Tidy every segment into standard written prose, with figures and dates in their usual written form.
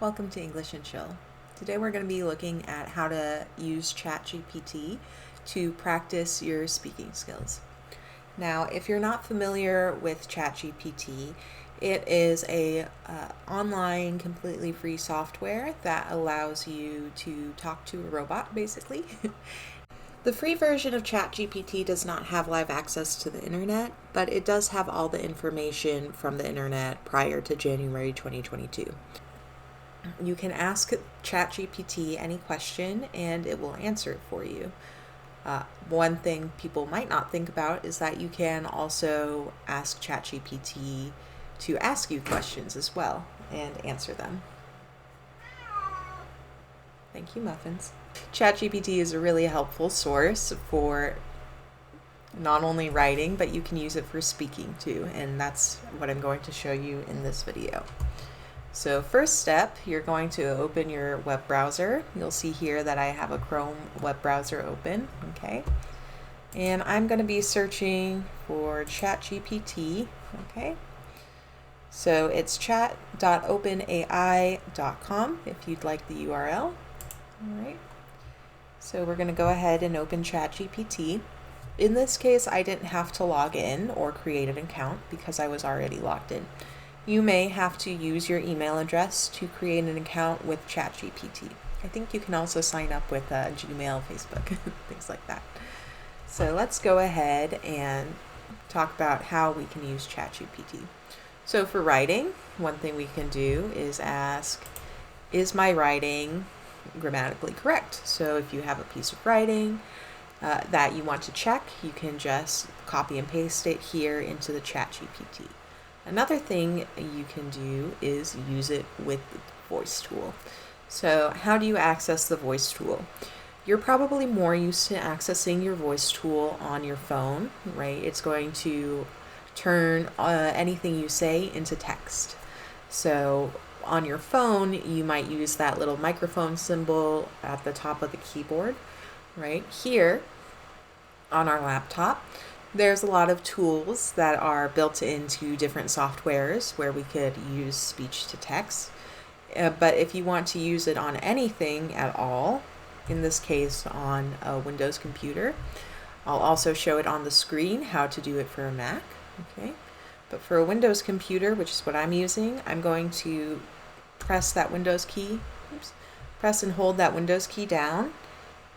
Welcome to English and Chill. Today we're going to be looking at how to use ChatGPT to practice your speaking skills. Now, if you're not familiar with ChatGPT, it is a online, completely free software that allows you to talk to a robot, basically. The free version of ChatGPT does not have live access to the internet, but it does have all the information from the internet prior to January 2022. You can ask ChatGPT any question and it will answer it for you. One thing people might not think about is that you can also ask ChatGPT to ask you questions as well and answer them. Thank you, Muffins. ChatGPT is a really helpful source for not only writing, but you can use it for speaking too, and that's what I'm going to show you in this video. So first step, you're going to open your web browser. You'll see here that I have a Chrome web browser open, okay? And I'm going to be searching for ChatGPT, okay? So it's chat.openai.com if you'd like the URL. All right. So we're going to go ahead and open ChatGPT. In this case, I didn't have to log in or create an account because I was already logged in. You may have to use your email address to create an account with ChatGPT. I think you can also sign up with Gmail, Facebook, things like that. So let's go ahead and talk about how we can use ChatGPT. So for writing, one thing we can do is ask, is my writing grammatically correct? So if you have a piece of writing that you want to check, you can just copy and paste it here into the ChatGPT. Another thing you can do is use it with the voice tool. So how do you access the voice tool? You're probably more used to accessing your voice tool on your phone, right? It's going to turn anything you say into text. So on your phone, you might use that little microphone symbol at the top of the keyboard, right? Here on our laptop, there's a lot of tools that are built into different softwares where we could use speech to text. But if you want to use it on anything at all, in this case on a Windows computer, I'll also show it on the screen how to do it for a Mac. Okay, but for a Windows computer, which is what I'm using, I'm going to press that Windows key, press and hold that Windows key down,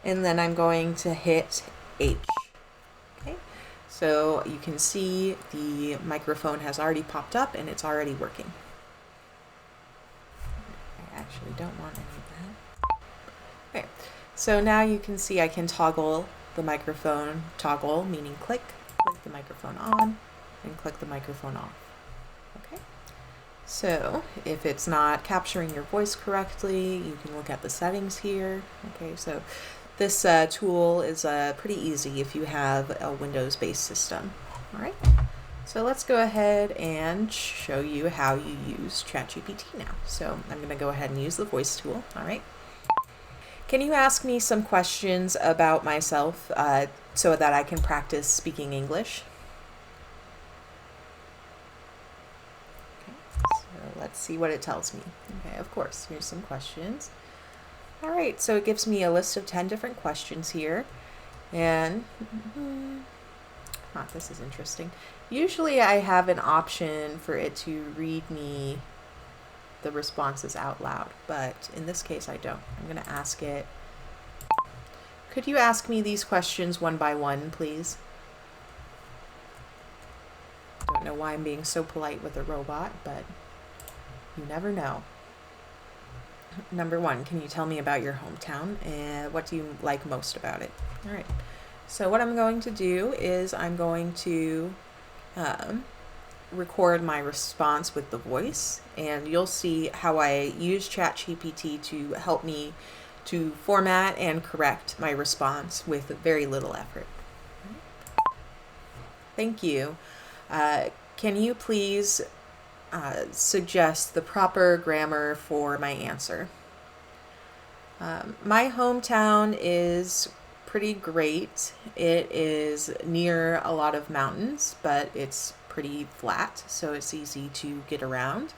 and then I'm going to hit H. Okay. So you can see the microphone has already popped up and it's already working. I actually don't want any of that. Okay, so now you can see I can toggle the microphone, toggle meaning click the microphone on and click the microphone off. Okay, so if it's not capturing your voice correctly, you can look at the settings here. Okay, so this tool is pretty easy if you have a Windows-based system. All right, so let's go ahead and show you how you use ChatGPT now. So I'm going to go ahead and use the voice tool. All right. Can you ask me some questions about myself so that I can practice speaking English? Okay, so let's see what it tells me. Okay, of course, here's some questions. All right, so it gives me a list of 10 different questions here. And this is interesting. Usually I have an option for it to read me the responses out loud, but in this case I don't. I'm going to ask it, could you ask me these questions one by one, please? Don't know why I'm being so polite with a robot, but you never know. Number 1, can you tell me about your hometown and what do you like most about it? All right. So what I'm going to do is I'm going to record my response with the voice, and you'll see how I use ChatGPT to help me to format and correct my response with very little effort. Thank you. Can you please suggest the proper grammar for my answer? My hometown is pretty great. It is near a lot of mountains, but it's pretty flat, so it's easy to get around.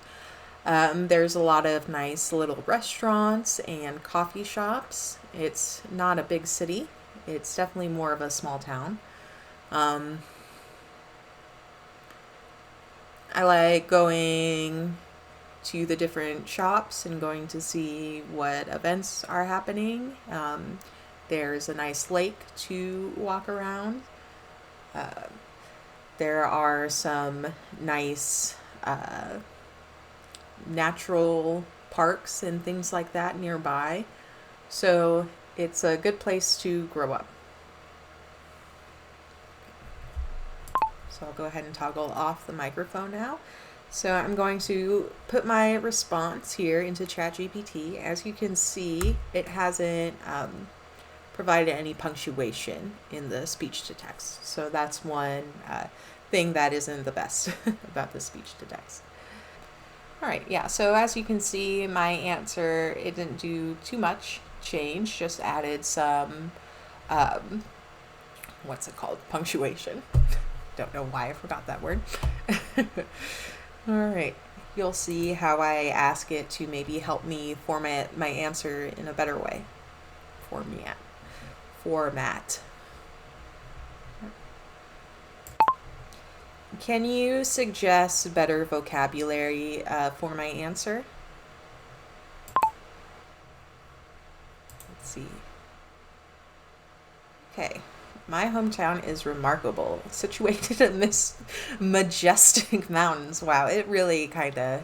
There's a lot of nice little restaurants and coffee shops. It's not a big city. It's definitely more of a small town. I like going to the different shops and going to see what events are happening. There's a nice lake to walk around. There are some nice natural parks and things like that nearby. So it's a good place to grow up. So I'll go ahead and toggle off the microphone now. So I'm going to put my response here into ChatGPT. As you can see, it hasn't provided any punctuation in the speech to text. So that's one thing that isn't the best about the speech to text. All right, yeah, so as you can see, my answer, it didn't do too much change, just added some, what's it called, punctuation. Don't know why I forgot that word. All right, you'll see how I ask it to maybe help me format my answer in a better way. Format. Can you suggest better vocabulary for my answer? Let's see. Okay. My hometown is remarkable, situated amidst majestic mountains. Wow, it really kind of,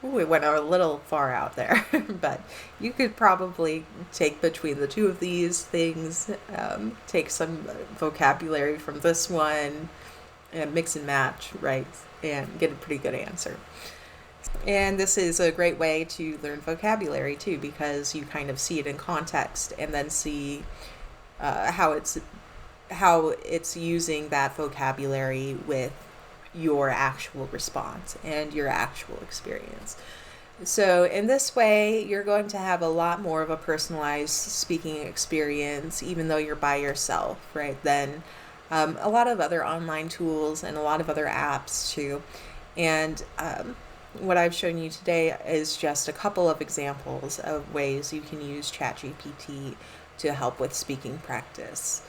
it went a little far out there, but you could probably take between the two of these things, take some vocabulary from this one, and mix and match, right, and get a pretty good answer. And this is a great way to learn vocabulary too, because you kind of see it in context and then see how it's using that vocabulary with your actual response and your actual experience. So in this way, you're going to have a lot more of a personalized speaking experience, even though you're by yourself, right? Than a lot of other online tools and a lot of other apps too. And what I've shown you today is just a couple of examples of ways you can use ChatGPT to help with speaking practice.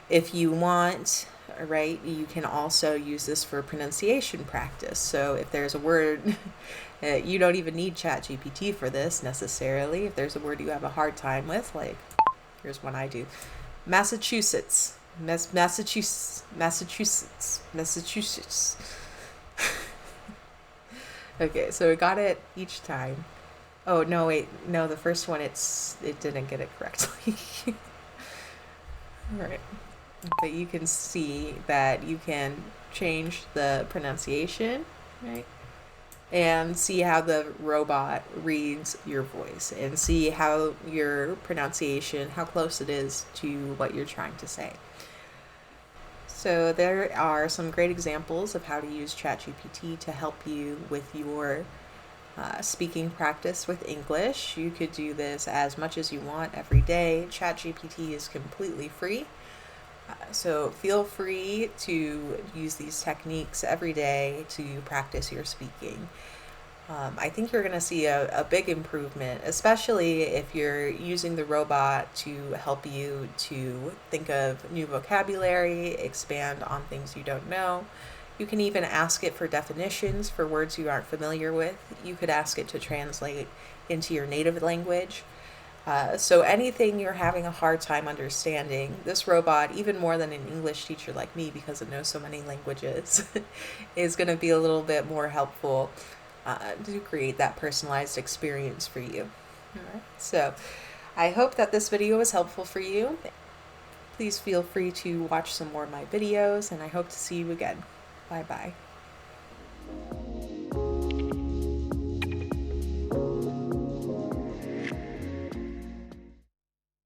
If you want, right, you can also use this for pronunciation practice. So if there's a word, you don't even need ChatGPT for this necessarily. If there's a word you have a hard time with, like, here's one I do, Massachusetts. Massachusetts. Okay, so we got it each time. Oh, no, wait. No, the first one, it didn't get it correctly. All right. But you can see that you can change the pronunciation, right? And see how the robot reads your voice and see how your pronunciation, how close it is to what you're trying to say. So there are some great examples of how to use ChatGPT to help you with your speaking practice with English. You could do this as much as you want every day. ChatGPT is completely free. So feel free to use these techniques every day to practice your speaking. I think you're going to see a big improvement, especially if you're using the robot to help you to think of new vocabulary, expand on things you don't know. You can even ask it for definitions for words you aren't familiar with. You could ask it to translate into your native language. So anything you're having a hard time understanding, this robot, even more than an English teacher like me because it knows so many languages, is going to be a little bit more helpful to create that personalized experience for you. All right. So I hope that this video was helpful for you. Please feel free to watch some more of my videos, and I hope to see you again. Bye-bye.